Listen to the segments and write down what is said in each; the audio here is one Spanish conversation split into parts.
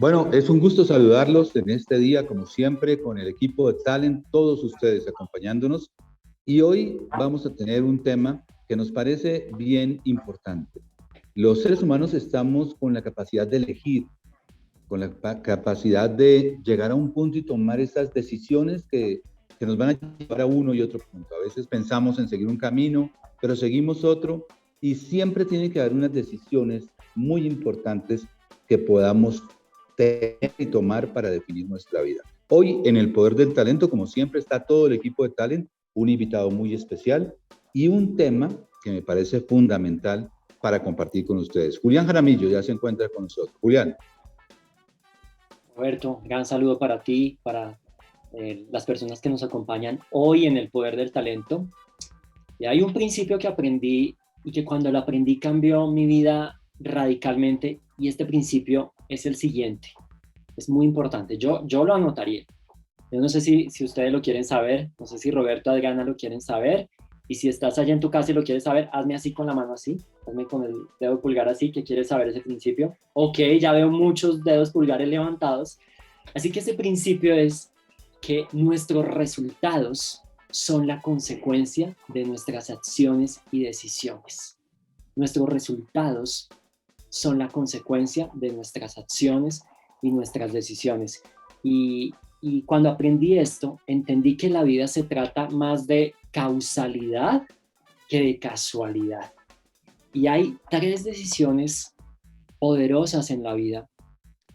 Bueno, es un gusto saludarlos en este día, como siempre, con el equipo de Talent, todos ustedes acompañándonos. Y hoy vamos a tener un tema que nos parece bien importante. Los seres humanos estamos con la capacidad de elegir, con la capacidad de llegar a un punto y tomar esas decisiones que nos van a llevar a uno y otro punto. A veces pensamos en seguir un camino, pero seguimos otro y siempre tiene que haber unas decisiones muy importantes que podamos tener y tomar para definir nuestra vida. Hoy en El Poder del Talento, como siempre, está todo el equipo de Talent, un invitado muy especial y un tema que me parece fundamental para compartir con ustedes. Julián Jaramillo ya se encuentra con nosotros. Julián. Roberto, gran saludo para ti, para las personas que nos acompañan hoy en El Poder del Talento. Y hay un principio que aprendí y que cuando lo aprendí cambió mi vida radicalmente, y este principio es el siguiente. Es muy importante. Yo lo anotaría. Yo no sé si ustedes lo quieren saber, no sé si Roberto, Adriana lo quieren saber, y si estás allá en tu casa y lo quieres saber, hazme así con la mano así, hazme con el dedo pulgar así, que quieres saber ese principio. Ok, ya veo muchos dedos pulgares levantados. Así que ese principio es que nuestros resultados son la consecuencia de nuestras acciones y decisiones. Nuestros resultados son la consecuencia de nuestras acciones y nuestras decisiones. Y cuando aprendí esto, entendí que la vida se trata más de causalidad que de casualidad. Y hay tres decisiones poderosas en la vida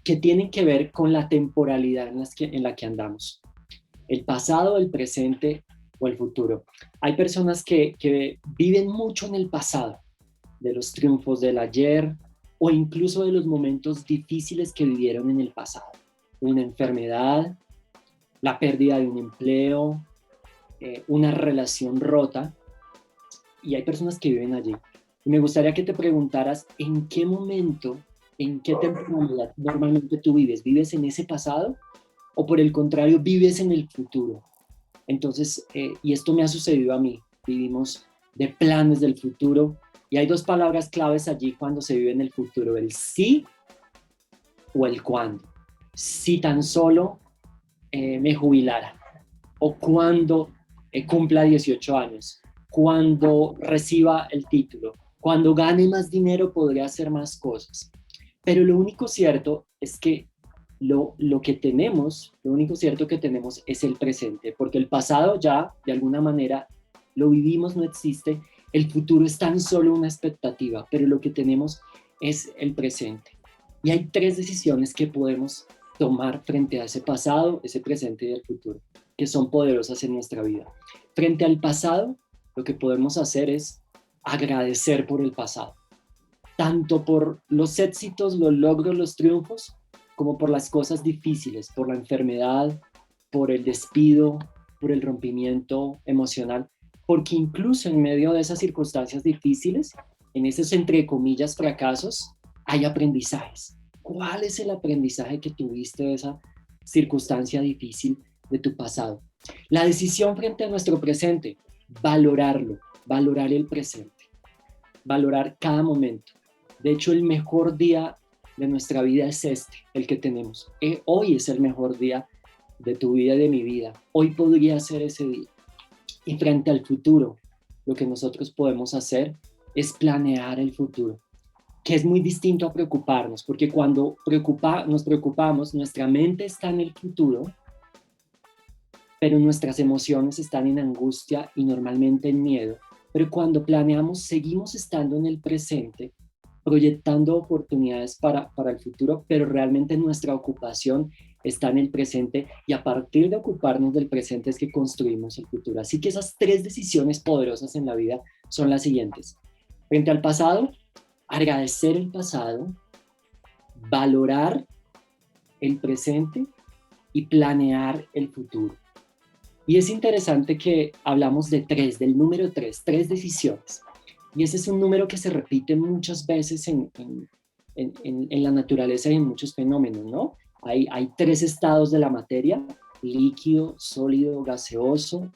que tienen que ver con la temporalidad en la que andamos. El pasado, el presente o el futuro. Hay personas que viven mucho en el pasado, de los triunfos del ayer o incluso de los momentos difíciles que vivieron en el pasado. Una enfermedad, la pérdida de un empleo, una relación rota, y hay personas que viven allí. Y me gustaría que te preguntaras en qué momento, en qué temporalidad normalmente tú vives. ¿Vives en ese pasado o por el contrario vives en el futuro? Entonces, y esto me ha sucedido a mí, vivimos de planes del futuro y hay dos palabras claves allí cuando se vive en el futuro, el sí o el cuándo. Si tan solo me jubilara, o cuando cumpla 18 años, cuando reciba el título, cuando gane más dinero podré hacer más cosas. Pero lo único cierto es que lo único cierto que tenemos es el presente, porque el pasado ya de alguna manera lo vivimos, no existe, el futuro es tan solo una expectativa, pero lo que tenemos es el presente. Y hay tres decisiones que podemos tomar frente a ese pasado, ese presente y el futuro, que son poderosas en nuestra vida. Frente al pasado, lo que podemos hacer es agradecer por el pasado, tanto por los éxitos, los logros, los triunfos, como por las cosas difíciles, por la enfermedad, por el despido, por el rompimiento emocional, porque incluso en medio de esas circunstancias difíciles, en esos entre comillas fracasos, hay aprendizajes. ¿Cuál es el aprendizaje que tuviste de esa circunstancia difícil de tu pasado? La decisión frente a nuestro presente, valorarlo, valorar el presente, valorar cada momento. De hecho, el mejor día de nuestra vida es este, el que tenemos. Hoy es el mejor día de tu vida y de mi vida. Hoy podría ser ese día. Y frente al futuro, lo que nosotros podemos hacer es planear el futuro, que es muy distinto a preocuparnos, porque cuando nos preocupamos, nuestra mente está en el futuro, pero nuestras emociones están en angustia y normalmente en miedo. Pero cuando planeamos, seguimos estando en el presente, proyectando oportunidades para el futuro, pero realmente nuestra ocupación está en el presente y a partir de ocuparnos del presente es que construimos el futuro. Así que esas tres decisiones poderosas en la vida son las siguientes. Frente al pasado, agradecer el pasado, valorar el presente y planear el futuro. Y es interesante que hablamos de del número tres decisiones. Y ese es un número que se repite muchas veces en la naturaleza y en muchos fenómenos, ¿no? Hay tres estados de la materia: líquido, sólido, gaseoso.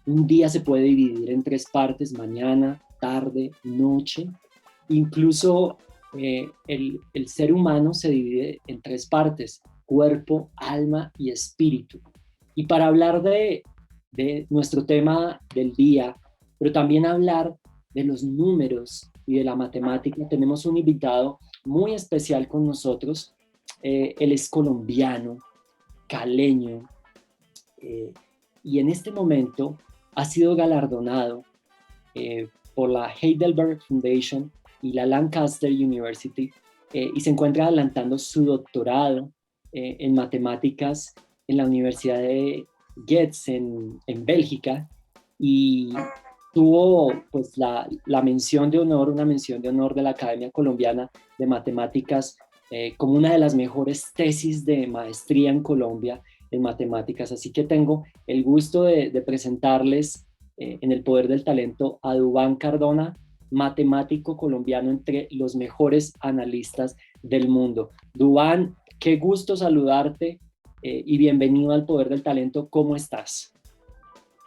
Un día se puede dividir en tres partes: mañana, tarde, noche. Incluso el ser humano se divide en tres partes: cuerpo, alma y espíritu. Y para hablar de nuestro tema del día, pero también hablar de los números y de la matemática, tenemos un invitado muy especial con nosotros. Él es colombiano, caleño, eh, y en este momento ha sido galardonado por la Heidelberg Foundation y la Lancaster University, y se encuentra adelantando su doctorado en matemáticas en la Universidad de Getz en Bélgica, y tuvo pues la mención de honor, una mención de honor de la Academia Colombiana de Matemáticas, como una de las mejores tesis de maestría en Colombia en matemáticas. Así que tengo el gusto de presentarles en el Poder del Talento a Duván Cardona, matemático colombiano entre los mejores analistas del mundo. Duván, qué gusto saludarte y bienvenido al Poder del Talento. ¿Cómo estás?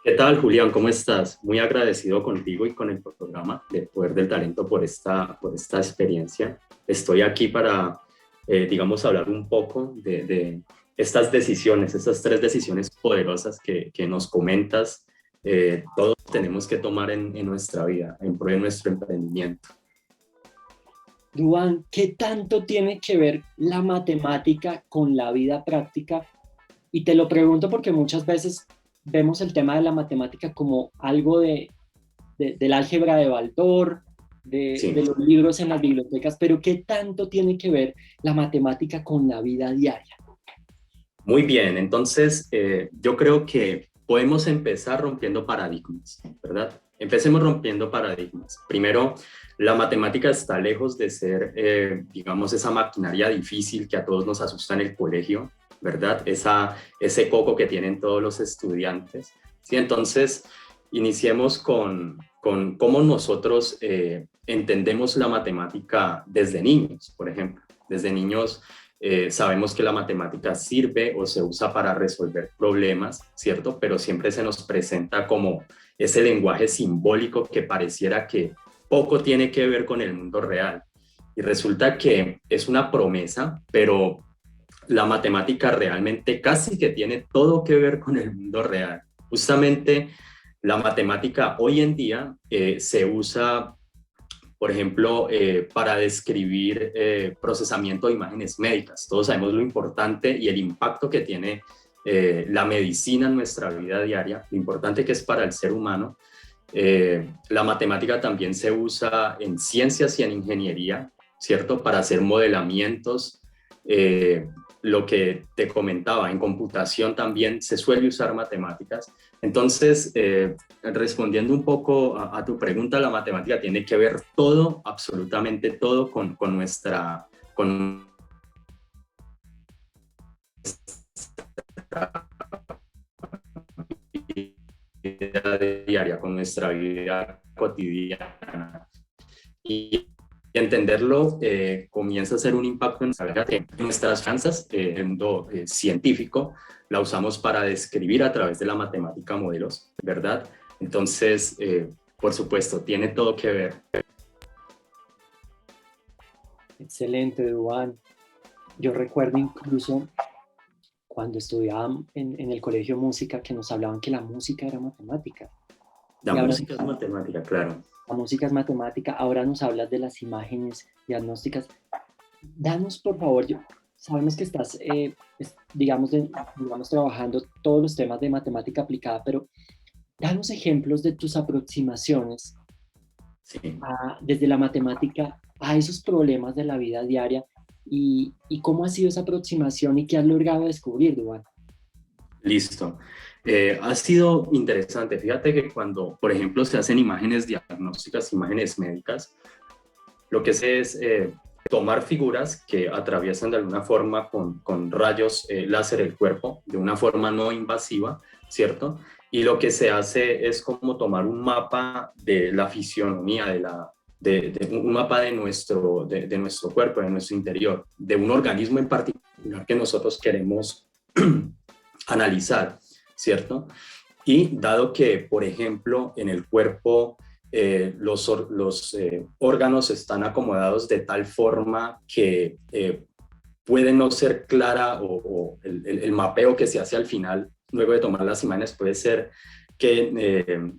¿Qué tal, Julián? ¿Cómo estás? Muy agradecido contigo y con el programa de Poder del Talento por esta experiencia. Estoy aquí para, digamos, hablar un poco de estas decisiones, estas tres decisiones poderosas que nos comentas, todos tenemos que tomar en nuestra vida, en pro de nuestro emprendimiento. Duván, ¿qué tanto tiene que ver la matemática con la vida práctica? Y te lo pregunto porque muchas veces vemos el tema de la matemática como algo del álgebra de Baldor, Sí. de los libros en las bibliotecas, pero ¿qué tanto tiene que ver la matemática con la vida diaria? Muy bien, entonces yo creo que podemos empezar rompiendo paradigmas, ¿verdad? Empecemos rompiendo paradigmas. Primero, la matemática está lejos de ser, digamos, esa maquinaria difícil que a todos nos asusta en el colegio, ¿verdad? Ese coco que tienen todos los estudiantes. ¿Sí? Entonces, iniciemos con cómo nosotros entendemos la matemática desde niños, por ejemplo. Desde niños sabemos que la matemática sirve o se usa para resolver problemas, ¿cierto? Pero siempre se nos presenta como ese lenguaje simbólico que pareciera que poco tiene que ver con el mundo real. Y resulta que es una promesa, pero la matemática realmente casi que tiene todo que ver con el mundo real. Justamente la matemática hoy en día se usa, por ejemplo, para describir procesamiento de imágenes médicas. Todos sabemos lo importante y el impacto que tiene la medicina en nuestra vida diaria, lo importante que es para el ser humano. La matemática también se usa en ciencias y en ingeniería, ¿cierto? Para hacer modelamientos. Lo que te comentaba, en computación también se suele usar matemáticas. Entonces, respondiendo un poco a tu pregunta, la matemática tiene que ver todo, absolutamente todo, con nuestra vida diaria, con nuestra vida cotidiana. Y entenderlo comienza a ser un impacto en nuestras finanzas. El mundo científico la usamos para describir a través de la matemática modelos, ¿verdad? Entonces, por supuesto, tiene todo que ver. Excelente, Duván. Yo recuerdo incluso cuando estudiaba en el colegio de música que nos hablaban que la música era matemática. La música es matemática, claro. La música es matemática. Ahora nos hablas de las imágenes diagnósticas. Danos, por favor, sabemos que estás, digamos, trabajando todos los temas de matemática aplicada, pero danos ejemplos de tus aproximaciones sí. Desde la matemática a esos problemas de la vida diaria y cómo ha sido esa aproximación y qué has logrado descubrir, Duván. Listo. Ha sido interesante. Fíjate que cuando, por ejemplo, se hacen imágenes diagnósticas, imágenes médicas, lo que se es tomar figuras que atraviesan de alguna forma con rayos láser el cuerpo, de una forma no invasiva, ¿cierto? Y lo que se hace es como tomar un mapa de la fisionomía, un mapa de nuestro cuerpo, de nuestro interior, de un organismo en particular que nosotros queremos analizar, ¿cierto? Y dado que, por ejemplo, en el cuerpo los órganos están acomodados de tal forma que puede no ser clara o el mapeo que se hace al final, luego de tomar las imágenes, puede ser que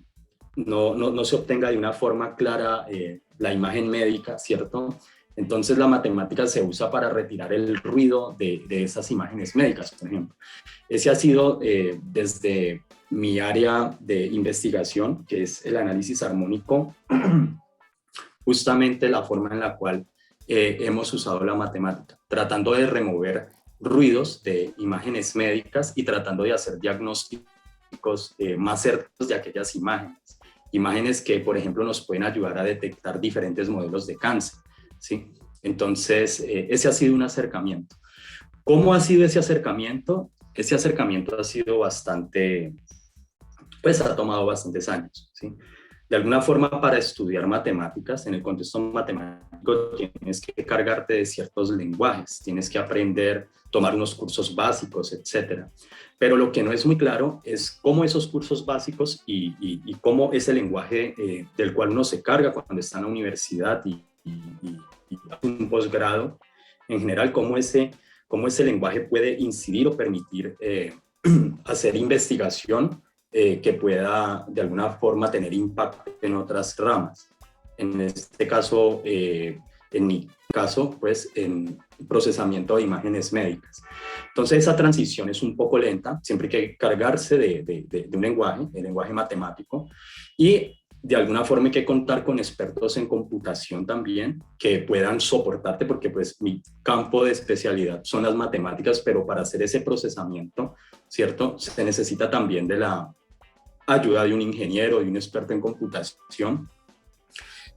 no se obtenga de una forma clara la imagen médica, ¿cierto? Entonces la matemática se usa para retirar el ruido de esas imágenes médicas, por ejemplo. Ese ha sido desde mi área de investigación, que es el análisis armónico, justamente la forma en la cual hemos usado la matemática, tratando de remover ruidos de imágenes médicas y tratando de hacer diagnósticos más certeros de aquellas imágenes. Imágenes que, por ejemplo, nos pueden ayudar a detectar diferentes modelos de cáncer, ¿sí? Entonces, ese ha sido un acercamiento. ¿Cómo ha sido ese acercamiento? Ese acercamiento ha sido bastante, pues ha tomado bastantes años, ¿sí? De alguna forma, para estudiar matemáticas, en el contexto matemático, tienes que cargarte de ciertos lenguajes, tienes que aprender, tomar unos cursos básicos, etcétera. Pero lo que no es muy claro es cómo esos cursos básicos y cómo ese lenguaje del cual uno se carga cuando está en la universidad y un posgrado, en general, cómo ese lenguaje puede incidir o permitir hacer investigación que pueda de alguna forma tener impacto en otras ramas. En este caso, en mi caso, pues en procesamiento de imágenes médicas. Entonces esa transición es un poco lenta, siempre hay que cargarse de un lenguaje, el lenguaje matemático, y de alguna forma hay que contar con expertos en computación también que puedan soportarte, porque pues mi campo de especialidad son las matemáticas, pero para hacer ese procesamiento, ¿cierto? Se necesita también de la ayuda de un ingeniero, de un experto en computación.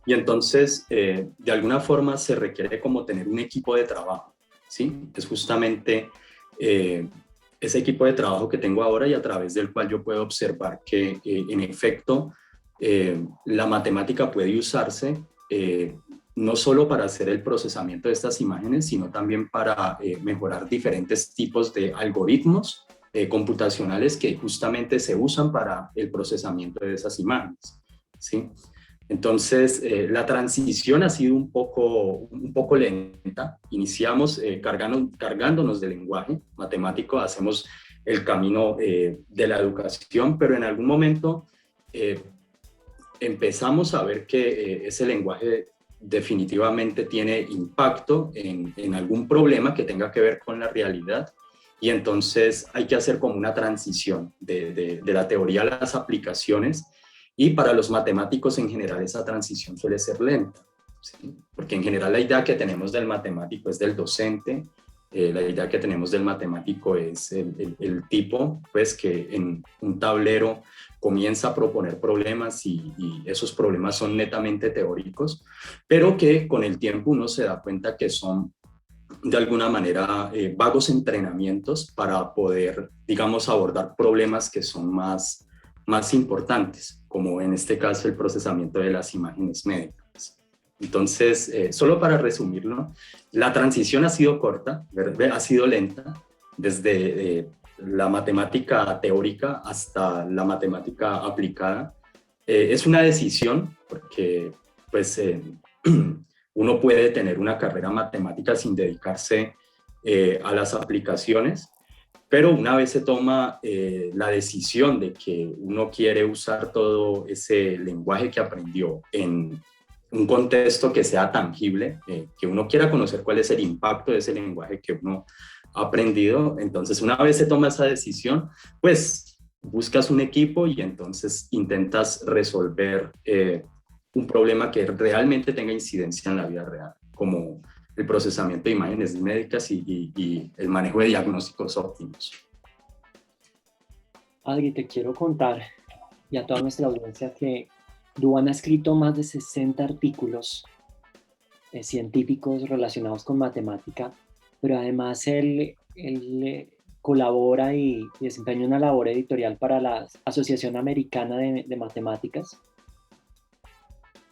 Y entonces, de alguna forma se requiere como tener un equipo de trabajo, ¿sí? Es justamente ese equipo de trabajo que tengo ahora y a través del cual yo puedo observar que, en efecto, la matemática puede usarse no solo para hacer el procesamiento de estas imágenes, sino también para mejorar diferentes tipos de algoritmos computacionales que justamente se usan para el procesamiento de esas imágenes, ¿sí? Entonces, la transición ha sido un poco lenta. Iniciamos cargándonos del lenguaje matemático, hacemos el camino de la educación, pero en algún momento empezamos a ver que ese lenguaje definitivamente tiene impacto en algún problema que tenga que ver con la realidad. Y entonces hay que hacer como una transición de la teoría a las aplicaciones. Y para los matemáticos en general esa transición suele ser lenta, ¿sí? Porque en general la idea que tenemos del matemático es del docente, la idea que tenemos del matemático es el tipo, pues que en un tablero comienza a proponer problemas y esos problemas son netamente teóricos, pero que con el tiempo uno se da cuenta que son de alguna manera vagos entrenamientos para poder, digamos, abordar problemas que son más importantes, como en este caso el procesamiento de las imágenes médicas. Entonces, solo para resumirlo, la transición ha sido corta, ha sido lenta, desde la matemática teórica hasta la matemática aplicada. Es una decisión, porque pues, uno puede tener una carrera matemática sin dedicarse a las aplicaciones, pero una vez se toma la decisión de que uno quiere usar todo ese lenguaje que aprendió en un contexto que sea tangible, que uno quiera conocer cuál es el impacto de ese lenguaje que uno ha aprendido, entonces una vez se toma esa decisión, pues buscas un equipo y entonces intentas resolver un problema que realmente tenga incidencia en la vida real, como el procesamiento de imágenes médicas y el manejo de diagnósticos óptimos. Adri, te quiero contar y a toda nuestra audiencia que Duván ha escrito más de 60 artículos científicos relacionados con matemática, pero además él colabora y desempeña una labor editorial para la Asociación Americana de Matemáticas.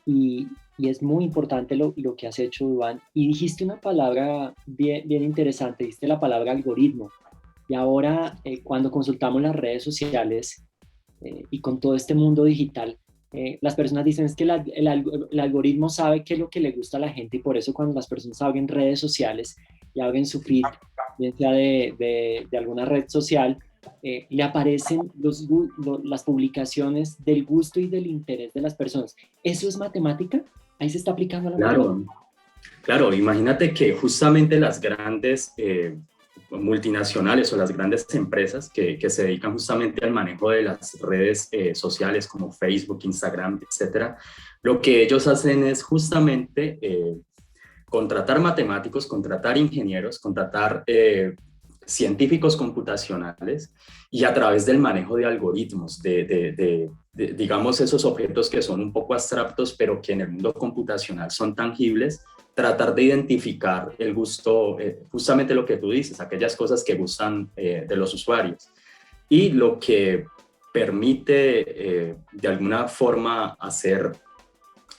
Y es muy importante lo que has hecho, Duván. Y dijiste una palabra bien interesante, dijiste la palabra algoritmo. Y ahora, cuando consultamos las redes sociales y con todo este mundo digital, las personas dicen es que el algoritmo sabe qué es lo que le gusta a la gente y por eso cuando las personas abren redes sociales y abren su feed, bien sea de alguna red social, le aparecen las publicaciones del gusto y del interés de las personas. ¿Eso es matemática? Ahí se está aplicando la matemática. Claro, imagínate que justamente las grandes multinacionales o las grandes empresas que se dedican justamente al manejo de las redes sociales como Facebook, Instagram, etcétera, lo que ellos hacen es justamente contratar matemáticos, contratar ingenieros, contratar científicos computacionales y a través del manejo de algoritmos, digamos esos objetos que son un poco abstractos, pero que en el mundo computacional son tangibles, tratar de identificar el gusto, justamente lo que tú dices, aquellas cosas que gustan de los usuarios. Y lo que permite de alguna forma hacer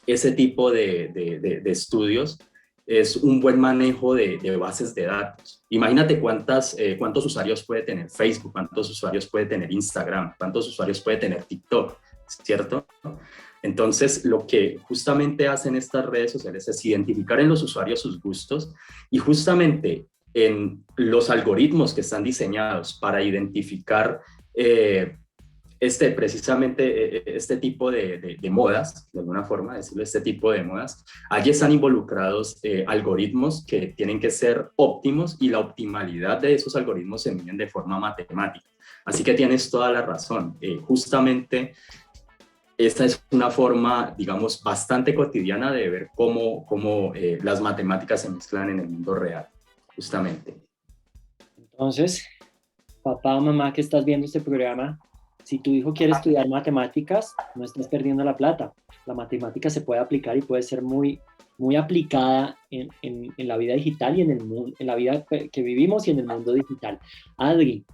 ese tipo de estudios es un buen manejo de bases de datos. Imagínate cuántos usuarios puede tener Facebook, cuántos usuarios puede tener Instagram, cuántos usuarios puede tener TikTok, ¿cierto? Entonces, lo que justamente hacen estas redes sociales es identificar en los usuarios sus gustos y justamente en los algoritmos que están diseñados para identificar precisamente este tipo de modas, de alguna forma decirlo, este tipo de modas, allí están involucrados algoritmos que tienen que ser óptimos y la optimalidad de esos algoritmos se miden de forma matemática. Así que tienes toda la razón. Justamente esta es una forma, digamos, bastante cotidiana de ver cómo las matemáticas se mezclan en el mundo real, justamente. Entonces, papá o mamá que estás viendo este programa, si tu hijo quiere estudiar matemáticas, no estás perdiendo la plata. La matemática se puede aplicar y puede ser muy, muy aplicada en la vida digital y en el mundo, en la vida que vivimos y en el mundo digital. Adri.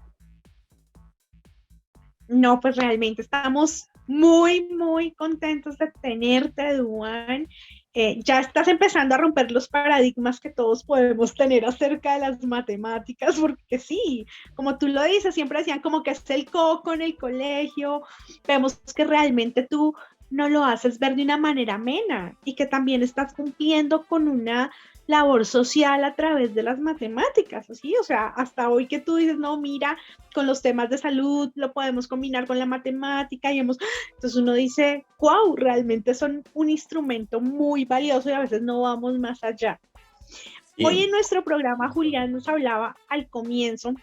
No, pues realmente estamos muy, muy contentos de tenerte, Duan. Ya estás empezando a romper los paradigmas que todos podemos tener acerca de las matemáticas, porque sí, como tú lo dices, siempre decían como que es el coco en el colegio, vemos que realmente tú no lo haces ver de una manera amena y que también estás cumpliendo con una labor social a través de las matemáticas, ¿sí? O sea, hasta hoy que tú dices, no, mira, con los temas de salud lo podemos combinar con la matemática y entonces uno dice, wow, realmente son un instrumento muy valioso y a veces no vamos más allá. Sí. Hoy en nuestro programa Julián nos hablaba al comienzo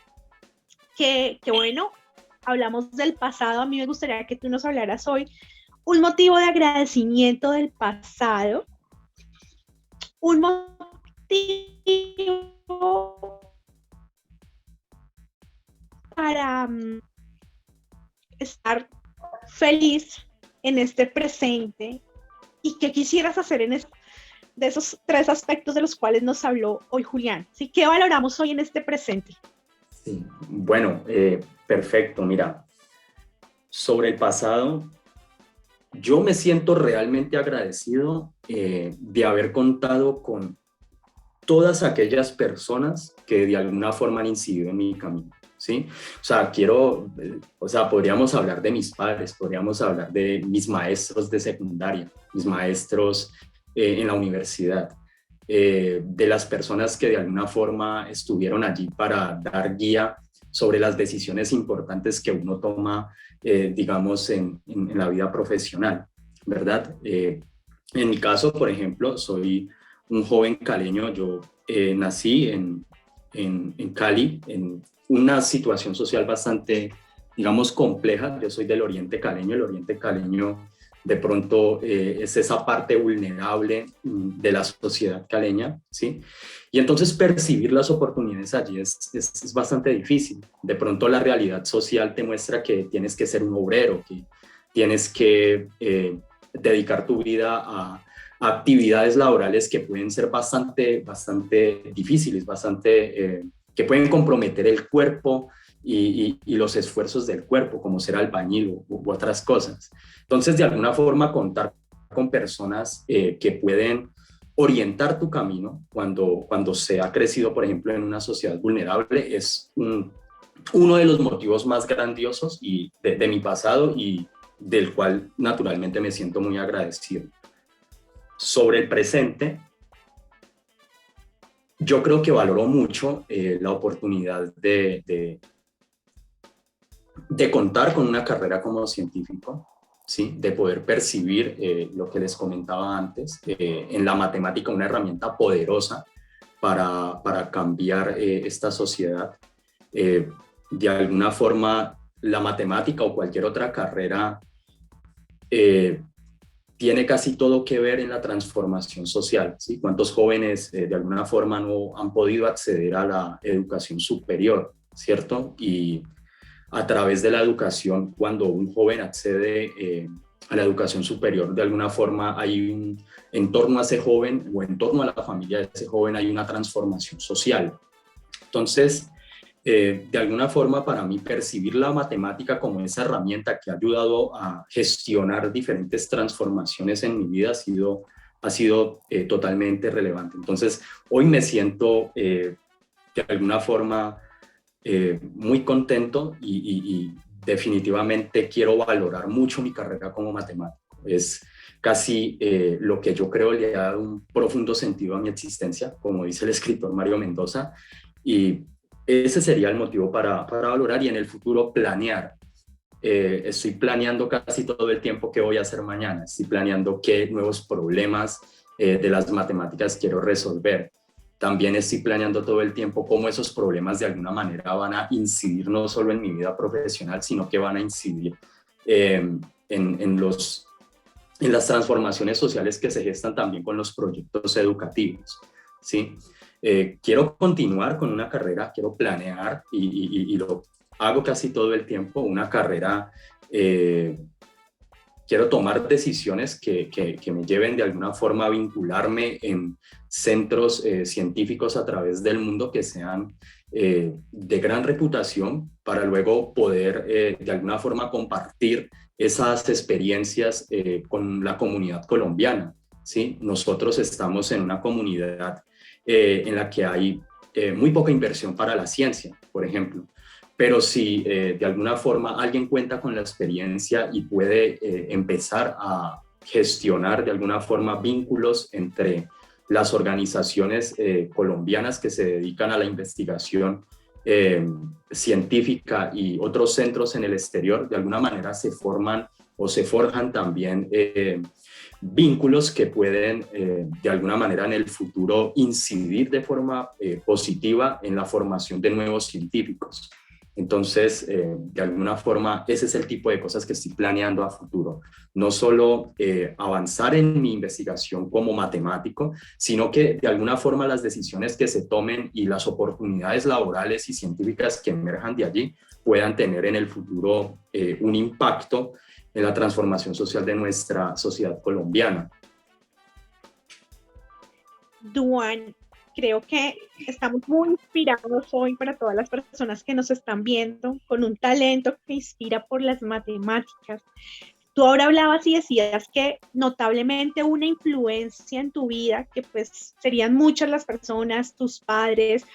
que bueno, hablamos del pasado, a mí me gustaría que tú nos hablaras hoy un motivo de agradecimiento del pasado, un motivo para estar feliz en este presente y qué quisieras hacer de esos 3 aspectos de los cuales nos habló hoy Julián. ¿Sí? ¿Qué valoramos hoy en este presente? Sí, bueno, perfecto. Mira, sobre el pasado, yo me siento realmente agradecido de haber contado con todas aquellas personas que de alguna forma han incidido en mi camino, ¿sí? O sea, podríamos hablar de mis padres, podríamos hablar de mis maestros de secundaria, mis maestros en la universidad, de las personas que de alguna forma estuvieron allí para dar guía sobre las decisiones importantes que uno toma, digamos, en la vida profesional, ¿verdad? En mi caso, por ejemplo, soy un joven caleño. Yo nací en Cali, en una situación social bastante, digamos, compleja. Yo soy del Oriente Caleño. El Oriente Caleño de pronto es esa parte vulnerable de la sociedad caleña, ¿sí? Y entonces percibir las oportunidades allí es bastante difícil. De pronto la realidad social te muestra que tienes que ser un obrero, que tienes que dedicar tu vida a actividades laborales que pueden ser bastante difíciles, que pueden comprometer el cuerpo y los esfuerzos del cuerpo, como ser albañil u otras cosas. Entonces, de alguna forma, contar con personas que pueden orientar tu camino cuando se ha crecido, por ejemplo, en una sociedad vulnerable, es uno de los motivos más grandiosos de mi pasado y del cual naturalmente me siento muy agradecido. Sobre el presente, yo creo que valoro mucho la oportunidad de contar con una carrera como científico, ¿sí? De poder percibir lo que les comentaba antes, en la matemática una herramienta poderosa para cambiar esta sociedad. De alguna forma, la matemática o cualquier otra carrera tiene casi todo que ver en la transformación social, ¿sí? ¿Cuántos jóvenes de alguna forma no han podido acceder a la educación superior, ¿cierto? Y a través de la educación, cuando un joven accede a la educación superior, de alguna forma hay en torno a ese joven o en torno a la familia de ese joven hay una transformación social. Entonces, de alguna forma, para mí, percibir la matemática como esa herramienta que ha ayudado a gestionar diferentes transformaciones en mi vida ha sido totalmente relevante. Entonces, hoy me siento de alguna forma muy contento y definitivamente quiero valorar mucho mi carrera como matemático. Es casi lo que yo creo le ha dado un profundo sentido a mi existencia, como dice el escritor Mario Mendoza, y ese sería el motivo para valorar y en el futuro planear. Estoy planeando casi todo el tiempo qué voy a hacer mañana, estoy planeando qué nuevos problemas de las matemáticas quiero resolver. También estoy planeando todo el tiempo cómo esos problemas de alguna manera van a incidir no solo en mi vida profesional, sino que van a incidir en las transformaciones sociales que se gestan también con los proyectos educativos, ¿sí? Quiero continuar con una carrera, quiero planear y lo hago casi todo el tiempo, una carrera, quiero tomar decisiones que me lleven de alguna forma a vincularme en centros científicos a través del mundo que sean de gran reputación para luego poder de alguna forma compartir esas experiencias con la comunidad colombiana, ¿sí? Nosotros estamos en una comunidad en la que hay muy poca inversión para la ciencia, por ejemplo. Pero si de alguna forma alguien cuenta con la experiencia y puede empezar a gestionar de alguna forma vínculos entre las organizaciones colombianas que se dedican a la investigación científica y otros centros en el exterior, de alguna manera se forman o se forjan también vínculos que pueden de alguna manera en el futuro incidir de forma positiva en la formación de nuevos científicos. Entonces, de alguna forma, ese es el tipo de cosas que estoy planeando a futuro. No solo avanzar en mi investigación como matemático, sino que de alguna forma las decisiones que se tomen y las oportunidades laborales y científicas que emerjan de allí puedan tener en el futuro un impacto en la transformación social de nuestra sociedad colombiana. Duan, creo que estamos muy inspirados hoy para todas las personas que nos están viendo, con un talento que inspira por las matemáticas. Tú ahora hablabas y decías que notablemente una influencia en tu vida, que pues serían muchas las personas, tus padres,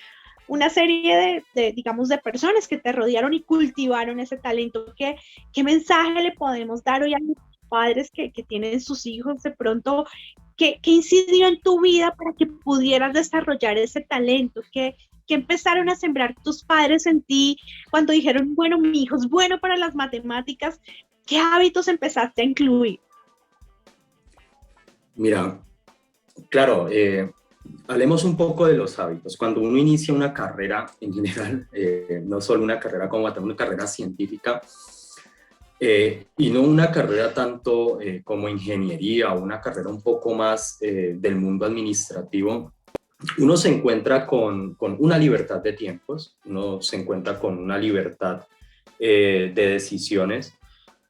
una serie digamos, de personas que te rodearon y cultivaron ese talento. ¿Qué mensaje le podemos dar hoy a los padres que tienen sus hijos de pronto? ¿Qué incidió en tu vida para que pudieras desarrollar ese talento? ¿Qué empezaron a sembrar tus padres en ti cuando dijeron, bueno, mi hijo es bueno para las matemáticas? ¿Qué hábitos empezaste a incluir? Mira, claro, hablemos un poco de los hábitos. Cuando uno inicia una carrera en general, no solo una carrera como una carrera científica, y no una carrera tanto como ingeniería o una carrera un poco más del mundo administrativo, uno se encuentra con una libertad de tiempos, uno se encuentra con una libertad de decisiones.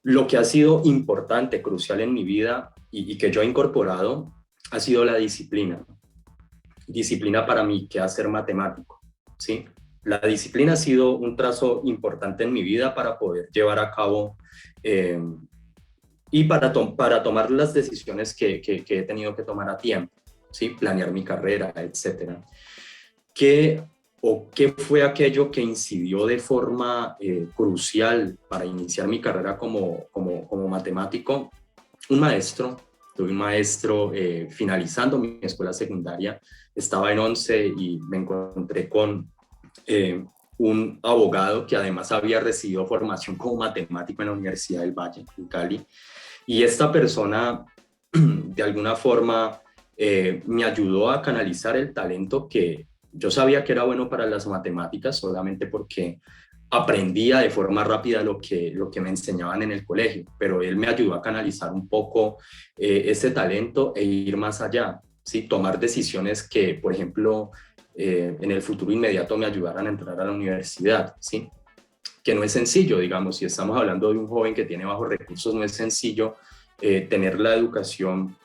Lo que ha sido importante, crucial en mi vida y que yo he incorporado ha sido la disciplina. Disciplina para mí, que hacer matemático, ¿sí? La disciplina ha sido un trazo importante en mi vida para poder llevar a cabo y para tomar las decisiones que he tenido que tomar a tiempo, ¿sí? Planear mi carrera, etc. ¿Qué fue aquello que incidió de forma crucial para iniciar mi carrera como como matemático, tuve un maestro finalizando mi escuela secundaria, estaba en 11 y me encontré con un abogado que además había recibido formación como matemático en la Universidad del Valle, en Cali, y esta persona de alguna forma me ayudó a canalizar el talento que yo sabía que era bueno para las matemáticas, solamente porque aprendía de forma rápida lo que me enseñaban en el colegio, pero él me ayudó a canalizar un poco ese talento e ir más allá, ¿sí? Tomar decisiones que, por ejemplo, en el futuro inmediato me ayudaran a entrar a la universidad, ¿sí? Que no es sencillo, digamos, si estamos hablando de un joven que tiene bajos recursos, no es sencillo tener la educación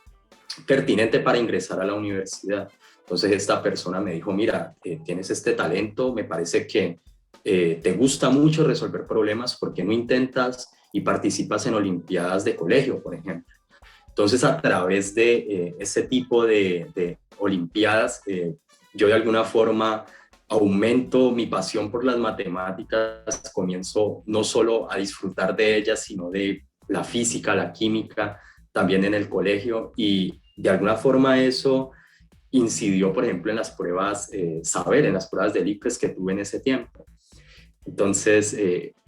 pertinente para ingresar a la universidad. Entonces esta persona me dijo, mira, tienes este talento, me parece que te gusta mucho resolver problemas, ¿por qué no intentas y participas en olimpiadas de colegio, por ejemplo? Entonces, a través de ese tipo de olimpiadas, yo de alguna forma aumento mi pasión por las matemáticas, comienzo no solo a disfrutar de ellas, sino de la física, la química, también en el colegio, y de alguna forma eso incidió, por ejemplo, en las pruebas en las pruebas del ICFES que tuve en ese tiempo. Entonces,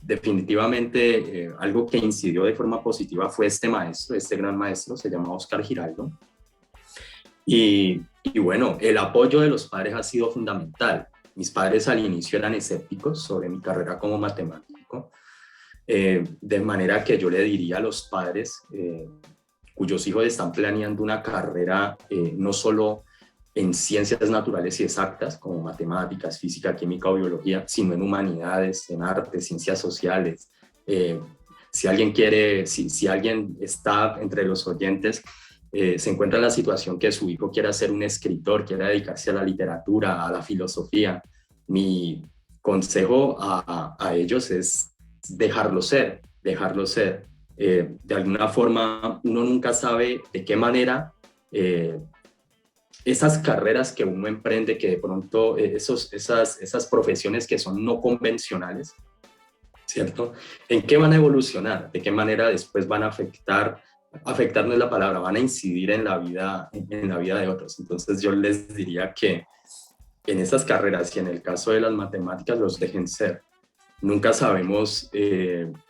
definitivamente algo que incidió de forma positiva fue este maestro, este gran maestro, se llama Oscar Giraldo. Y bueno, el apoyo de los padres ha sido fundamental. Mis padres al inicio eran escépticos sobre mi carrera como matemático, de manera que yo le diría a los padres cuyos hijos están planeando una carrera no solo en ciencias naturales y exactas, como matemáticas, física, química o biología, sino en humanidades, en artes, ciencias sociales. Si alguien quiere, si alguien está entre los oyentes, se encuentra en la situación que su hijo quiera ser un escritor, quiera dedicarse a la literatura, a la filosofía, mi consejo a ellos es dejarlo ser, dejarlo ser. De alguna forma, uno nunca sabe de qué manera esas carreras que uno emprende, que de pronto esas profesiones que son no convencionales, ¿cierto? ¿En qué van a evolucionar? ¿De qué manera después van a afectar no es la palabra, van a incidir en la vida de otros? Entonces yo les diría que en esas carreras y en el caso de las matemáticas los dejen ser. Nunca sabemos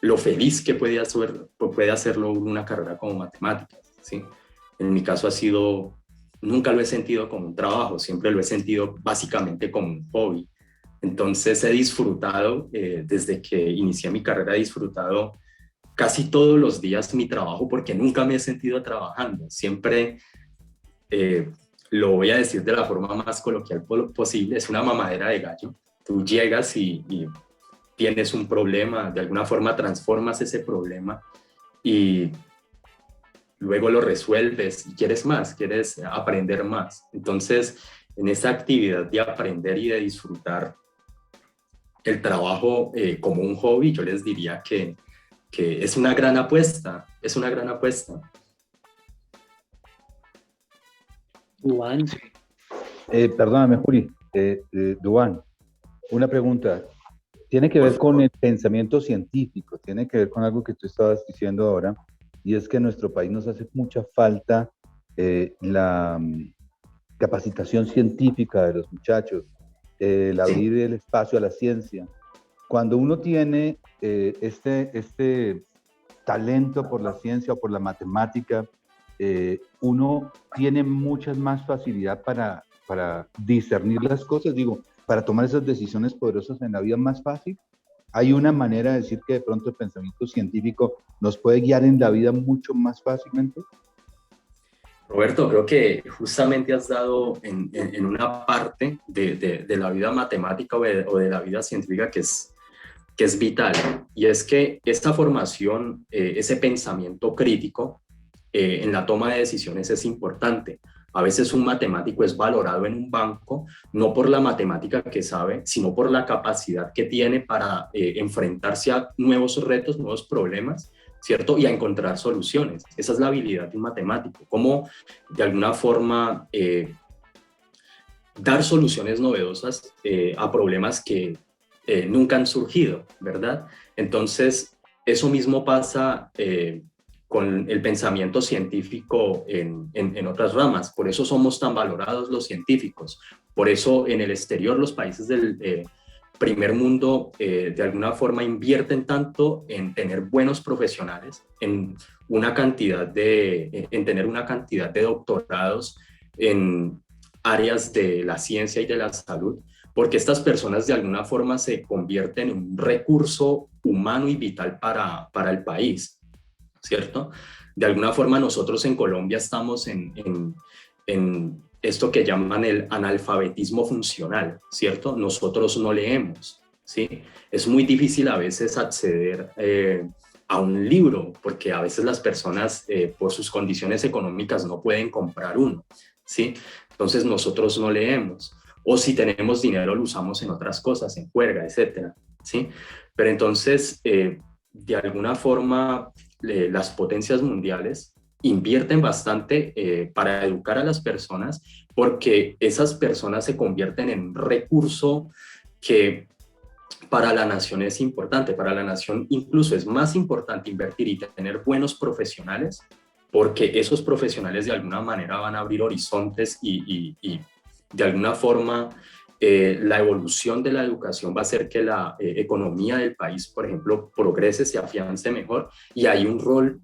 lo feliz que puede hacerlo una carrera como matemáticas, ¿sí? En mi caso nunca lo he sentido como un trabajo, siempre lo he sentido básicamente como un hobby. Entonces he disfrutado, desde que inicié mi carrera, he disfrutado casi todos los días mi trabajo porque nunca me he sentido trabajando. Siempre, lo voy a decir de la forma más coloquial posible, es una mamadera de gallo. Tú llegas y tienes un problema, de alguna forma transformas ese problema y luego lo resuelves y quieres más, quieres aprender más. Entonces, en esa actividad de aprender y de disfrutar el trabajo como un hobby, yo les diría que es una gran apuesta, es una gran apuesta. Duan. Perdóname, Juli, Duan, una pregunta. Tiene que ver con el pensamiento científico, tiene que ver con algo que tú estabas diciendo ahora, y es que en nuestro país nos hace mucha falta la capacitación científica de los muchachos, el abrir el espacio a la ciencia. Cuando uno tiene este talento por la ciencia o por la matemática, uno tiene mucha más facilidad para discernir las cosas, para tomar esas decisiones poderosas en la vida más fácil. Hay una manera de decir que de pronto el pensamiento científico nos puede guiar en la vida mucho más fácilmente. Roberto, creo que justamente has dado en una parte de la vida matemática o de la vida científica que es vital, y es que esta formación, ese pensamiento crítico en la toma de decisiones es importante. A veces un matemático es valorado en un banco no por la matemática que sabe, sino por la capacidad que tiene para enfrentarse a nuevos retos, nuevos problemas, ¿cierto? Y a encontrar soluciones. Esa es la habilidad de un matemático, cómo de alguna forma dar soluciones novedosas a problemas que nunca han surgido, ¿verdad? Entonces, eso mismo pasa con el pensamiento científico en otras ramas. Por eso somos tan valorados los científicos. Por eso en el exterior los países del primer mundo de alguna forma invierten tanto en tener buenos profesionales, en tener una cantidad de doctorados en áreas de la ciencia y de la salud, porque estas personas de alguna forma se convierten en un recurso humano y vital para el país, ¿cierto? De alguna forma nosotros en Colombia estamos en esto que llaman el analfabetismo funcional, ¿cierto? Nosotros no leemos, ¿sí? Es muy difícil a veces acceder a un libro, porque a veces las personas por sus condiciones económicas no pueden comprar uno, ¿sí? Entonces nosotros no leemos, o si tenemos dinero lo usamos en otras cosas, en juerga, etcétera, ¿sí? Pero entonces, de alguna forma, las potencias mundiales invierten bastante para educar a las personas, porque esas personas se convierten en un recurso que para la nación es importante. Para la nación incluso es más importante invertir y tener buenos profesionales, porque esos profesionales de alguna manera van a abrir horizontes y de alguna forma la evolución de la educación va a hacer que la economía del país, por ejemplo, progrese, se afiance mejor, y hay un rol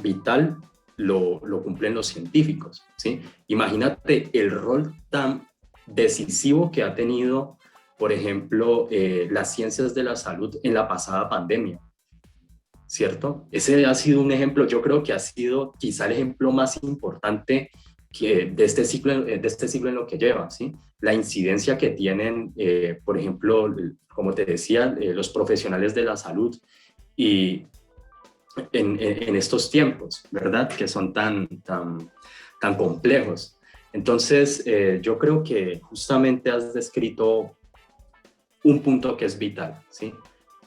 vital lo cumplen los científicos, ¿sí? Imagínate el rol tan decisivo que ha tenido, por ejemplo, las ciencias de la salud en la pasada pandemia, ¿cierto? Ese ha sido un ejemplo, yo creo que ha sido quizá el ejemplo más importante de este ciclo en lo que lleva, ¿sí? La incidencia que tienen, por ejemplo, como te decía, los profesionales de la salud y en estos tiempos, ¿verdad? Que son tan complejos. Entonces, yo creo que justamente has descrito un punto que es vital, ¿sí?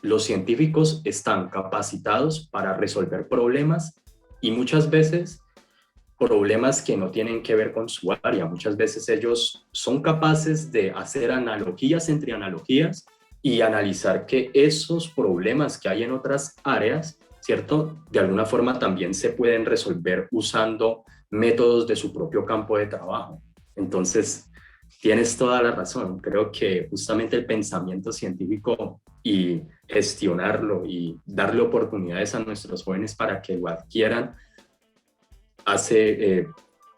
Los científicos están capacitados para resolver problemas, y muchas veces problemas que no tienen que ver con su área. Muchas veces ellos son capaces de hacer analogías entre analogías y analizar que esos problemas que hay en otras áreas, ¿cierto? De alguna forma también se pueden resolver usando métodos de su propio campo de trabajo. Entonces, tienes toda la razón. Creo que justamente el pensamiento científico y gestionarlo y darle oportunidades a nuestros jóvenes para que lo adquieran hace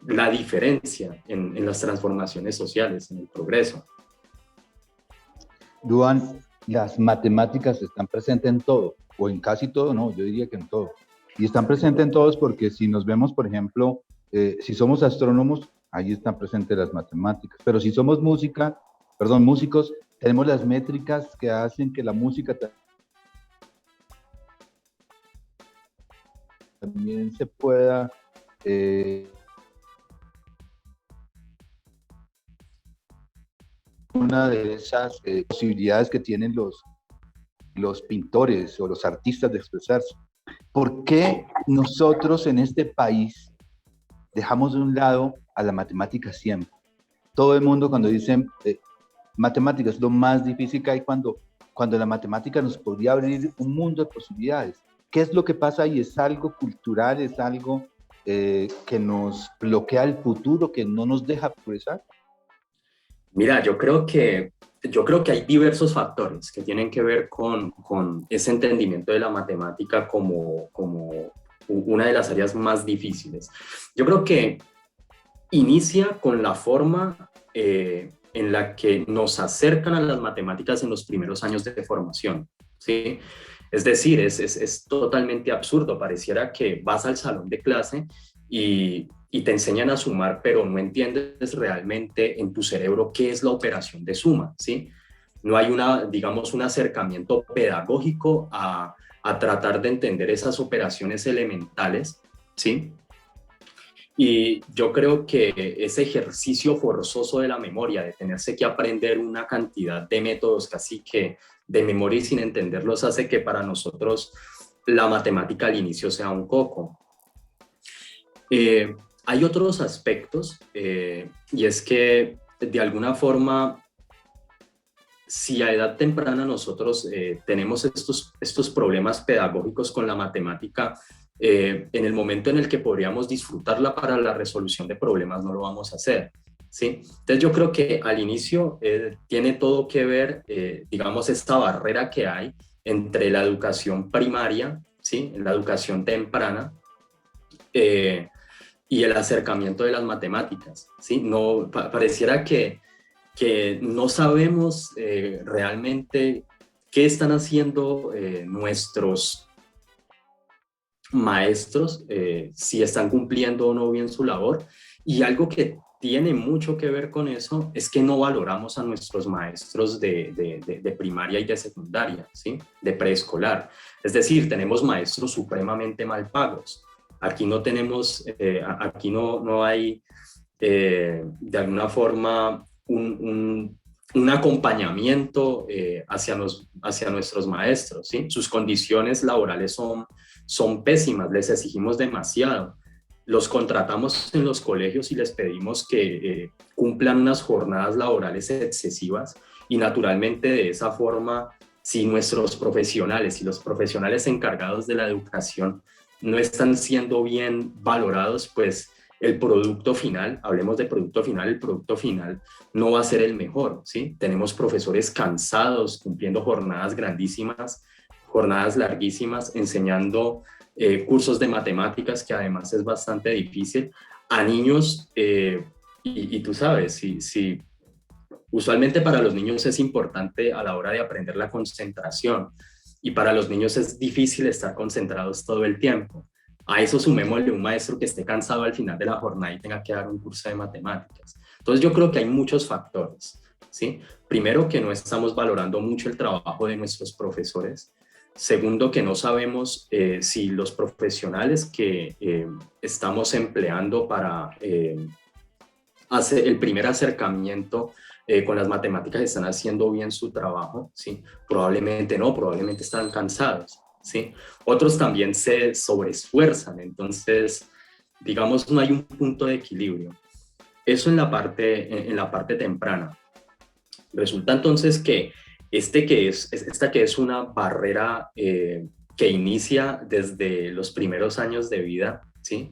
la diferencia en las transformaciones sociales, en el progreso. Duan, las matemáticas están presentes en todo, o en casi todo, no, yo diría que en todo. Y están presentes en todos porque si nos vemos, por ejemplo, si somos astrónomos, ahí están presentes las matemáticas. Pero si somos músicos, tenemos las métricas que hacen que la música también se pueda una de esas posibilidades que tienen los pintores o los artistas de expresarse. ¿Por qué nosotros en este país dejamos de un lado a la matemática siempre? Todo el mundo cuando dicen matemática es lo más difícil que hay, cuando la matemática nos podría abrir un mundo de posibilidades. ¿Qué es lo que pasa ahí? ¿Es algo cultural? ¿Es algo que nos bloquea el futuro, que no nos deja progresar? Mira, yo creo que hay diversos factores que tienen que ver con ese entendimiento de la matemática como una de las áreas más difíciles. Yo creo que inicia con la forma en la que nos acercan a las matemáticas en los primeros años de formación, ¿sí? Es decir, es totalmente absurdo. Pareciera que vas al salón de clase y te enseñan a sumar, pero no entiendes realmente en tu cerebro qué es la operación de suma, ¿sí? No hay un acercamiento pedagógico a tratar de entender esas operaciones elementales, ¿sí? Y yo creo que ese ejercicio forzoso de la memoria, de tenerse que aprender una cantidad de métodos casi que de memoria y sin entenderlos, hace que para nosotros la matemática al inicio sea un coco. Hay otros aspectos, y es que de alguna forma, si a edad temprana nosotros tenemos estos problemas pedagógicos con la matemática, en el momento en el que podríamos disfrutarla para la resolución de problemas, no lo vamos a hacer, ¿sí? Entonces yo creo que al inicio tiene todo que ver, digamos, esta barrera que hay entre la educación primaria, ¿sí? La educación temprana, y el acercamiento de las matemáticas, ¿sí? No, pareciera que no sabemos realmente qué están haciendo nuestros maestros, si están cumpliendo o no bien su labor. Y algo que tiene mucho que ver con eso es que no valoramos a nuestros maestros de primaria y de secundaria, ¿sí? De preescolar. Es decir, tenemos maestros supremamente mal pagos. Aquí no tenemos, aquí no hay de alguna forma un acompañamiento hacia nuestros maestros, ¿sí? Sus condiciones laborales son pésimas, les exigimos demasiado. Los contratamos en los colegios y les pedimos que cumplan unas jornadas laborales excesivas, y naturalmente de esa forma, si nuestros profesionales y los profesionales encargados de la educación no están siendo bien valorados, pues el producto final, hablemos de producto final, el producto final no va a ser el mejor, ¿sí? Tenemos profesores cansados, cumpliendo jornadas grandísimas, jornadas larguísimas, enseñando cursos de matemáticas, que además es bastante difícil, a niños, y tú sabes, si usualmente para los niños es importante a la hora de aprender la concentración, y para los niños es difícil estar concentrados todo el tiempo. A eso sumémosle un maestro que esté cansado al final de la jornada y tenga que dar un curso de matemáticas. Entonces yo creo que hay muchos factores, ¿sí? Primero, que no estamos valorando mucho el trabajo de nuestros profesores. Segundo, que no sabemos si los profesionales que estamos empleando para hacer el primer acercamiento con las matemáticas están haciendo bien su trabajo, ¿sí? Probablemente no, probablemente están cansados, ¿sí? Otros también se sobreesfuerzan, entonces, digamos, no hay un punto de equilibrio. Eso en la parte temprana. Resulta entonces que esta que es una barrera que inicia desde los primeros años de vida, ¿sí?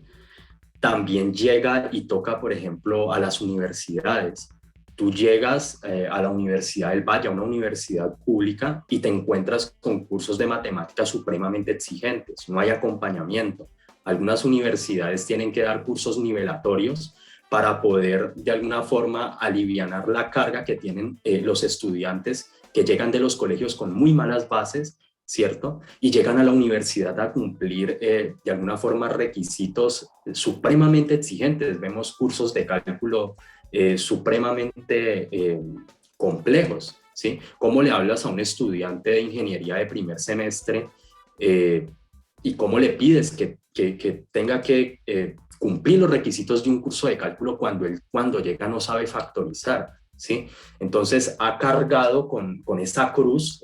También llega y toca, por ejemplo, a las universidades. Tú llegas a la Universidad del Valle, a una universidad pública, y te encuentras con cursos de matemáticas supremamente exigentes. No hay acompañamiento. Algunas universidades tienen que dar cursos nivelatorios para poder, de alguna forma, alivianar la carga que tienen los estudiantes que llegan de los colegios con muy malas bases, ¿cierto? Y llegan a la universidad a cumplir, de alguna forma, requisitos supremamente exigentes. Vemos cursos de cálculo supremamente complejos, ¿sí? ¿Cómo le hablas a un estudiante de ingeniería de primer semestre y cómo le pides que tenga que cumplir los requisitos de un curso de cálculo cuando él, cuando llega, no sabe factorizar, ¿sí? Entonces ha cargado con esa cruz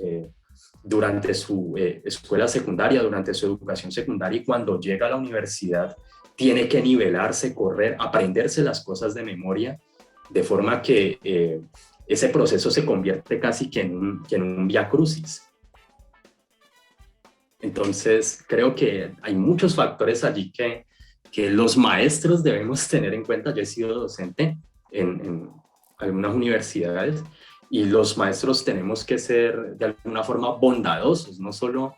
durante su escuela secundaria, durante su educación secundaria, y cuando llega a la universidad tiene que nivelarse, correr, aprenderse las cosas de memoria, de forma que ese proceso se convierte casi que en un vía crucis. Entonces, creo que hay muchos factores allí que los maestros debemos tener en cuenta. Yo he sido docente en algunas universidades, y los maestros tenemos que ser de alguna forma bondadosos, no solo,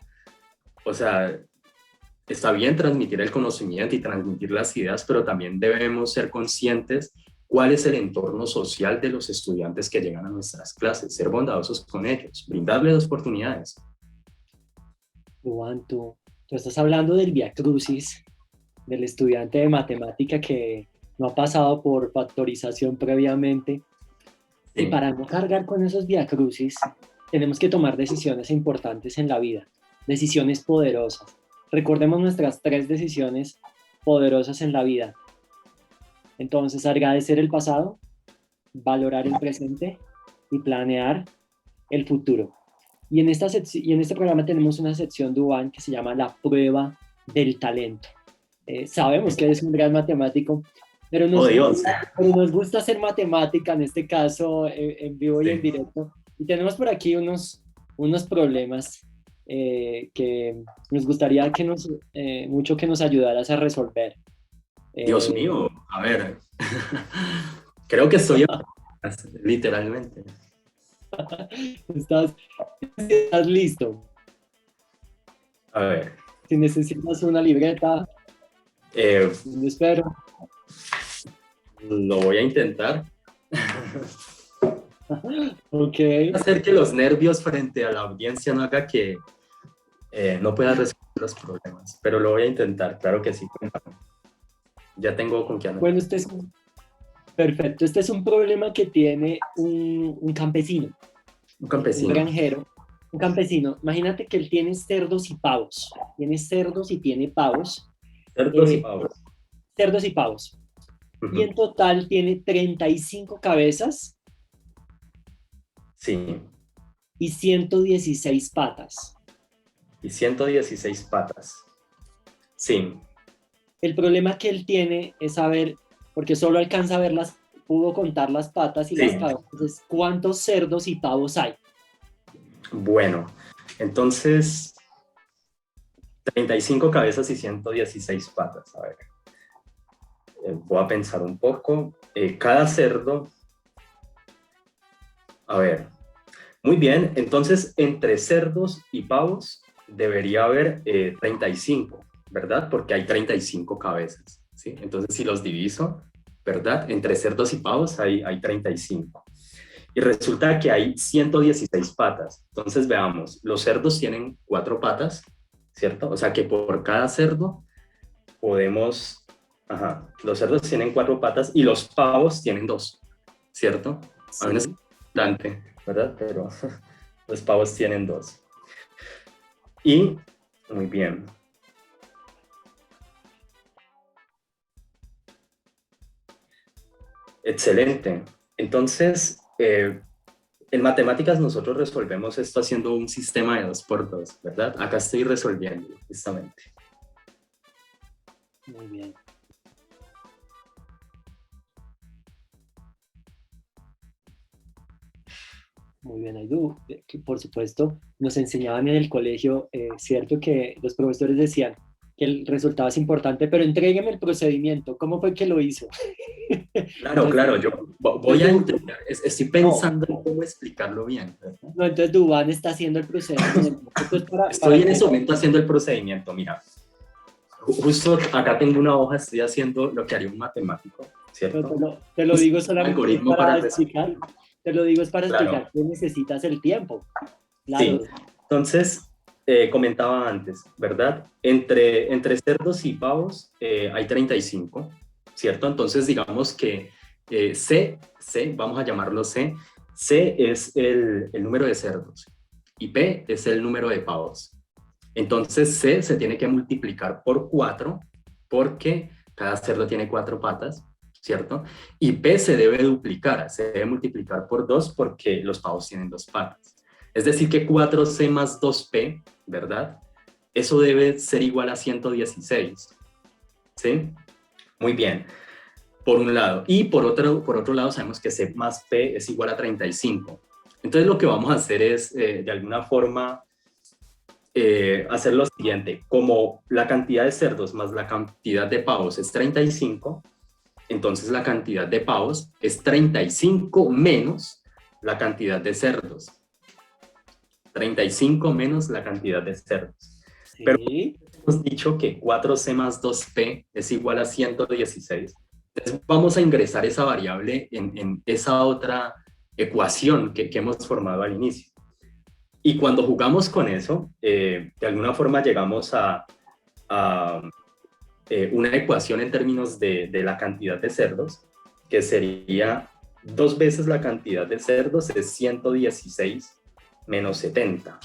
o sea, está bien transmitir el conocimiento y transmitir las ideas, pero también debemos ser conscientes cuál es el entorno social de los estudiantes que llegan a nuestras clases, ser bondadosos con ellos, brindarles oportunidades. Juan, tú estás hablando del vía crucis, del estudiante de matemática que no ha pasado por factorización previamente. Sí. Y para no cargar con esos vía crucis, tenemos que tomar decisiones importantes en la vida, decisiones poderosas. Recordemos nuestras 3 decisiones poderosas en la vida. Entonces, agradecer el pasado, valorar el presente y planear el futuro. Y en este programa tenemos una sección, Duván, que se llama la prueba del talento. Sabemos que eres un gran matemático, pero nos gusta hacer matemática, en este caso en vivo y en directo. Y tenemos por aquí unos problemas que nos gustaría que mucho que nos ayudaras a resolver. Dios mío, a ver, creo que estoy literalmente. ¿Estás listo? A ver. Si necesitas una libreta, ¿dónde espero? Lo voy a intentar. Ok. Hacer que los nervios frente a la audiencia no haga que no pueda resolver los problemas, pero lo voy a intentar, claro que sí. Ya tengo con qué anotar. Bueno, perfecto. Este es un problema que tiene un campesino. Un campesino. Un granjero. Un campesino. Imagínate que él tiene cerdos y pavos. Tiene cerdos y tiene pavos. Cerdos y pavos. Cerdos y pavos. Y en total tiene 35 cabezas. Sí. Y 116 patas. Y 116 patas. Sí. El problema que él tiene es saber, porque solo alcanza a verlas, pudo contar las patas y las cabezas. Entonces, ¿cuántos cerdos y pavos hay? Bueno, entonces 35 cabezas y 116 patas. A ver. Voy a pensar un poco. Cada cerdo. A ver. Muy bien, entonces entre cerdos y pavos debería haber 35, ¿verdad? Porque hay 35 cabezas, ¿sí? Entonces si los diviso, ¿verdad? Entre cerdos y pavos hay 35. Y resulta que hay 116 patas. Entonces veamos, los cerdos tienen 4 patas, ¿cierto? O sea que por cada cerdo podemos... Ajá, los cerdos tienen 4 patas y los pavos tienen 2, ¿cierto? Sí. A menos es importante, ¿verdad? Pero los pavos tienen 2. Y, muy bien. Excelente. Entonces, en matemáticas nosotros resolvemos esto haciendo un sistema de 2 por 2, ¿verdad? Acá estoy resolviendo, justamente. Muy bien. Muy bien, Aidú. Por supuesto, nos enseñaban en el colegio, cierto que los profesores decían que el resultado es importante, pero entrégueme el procedimiento. ¿Cómo fue que lo hizo? Claro, Entonces, claro, yo voy a entender, estoy pensando en cómo explicarlo bien, ¿verdad? No, entonces Duván está haciendo el procedimiento. Estoy en ese momento haciendo el procedimiento, mira. Justo acá tengo una hoja, estoy haciendo lo que haría un matemático, ¿cierto? Te lo digo solamente algoritmo para para explicar. Te lo digo es para Claro. explicar que necesitas el tiempo. Claro. Sí, entonces, comentaba antes, ¿verdad? Entre cerdos y pavos hay 35, ¿cierto? Entonces, digamos que C, vamos a llamarlo C es el número de cerdos y P es el número de pavos. Entonces, C se tiene que multiplicar por 4 porque cada cerdo tiene 4 patas, ¿cierto? Y P se debe duplicar, se debe multiplicar por 2 porque los pavos tienen 2 patas. Es decir que 4C más 2P, ¿verdad? Eso debe ser igual a 116, ¿sí? Muy bien, por un lado. Y por otro lado sabemos que C más P es igual a 35. Entonces lo que vamos a hacer es, de alguna forma, hacer lo siguiente. Como la cantidad de cerdos más la cantidad de pavos es 35, entonces la cantidad de pavos es 35 menos la cantidad de cerdos. 35 menos la cantidad de cerdos. Sí. Pero hemos dicho que 4C más 2P es igual a 116. Entonces vamos a ingresar esa variable en esa otra ecuación que hemos formado al inicio. Y cuando jugamos con eso, de alguna forma llegamos a una ecuación en términos de la cantidad de cerdos, que sería 2 veces la cantidad de cerdos es 116 menos 70,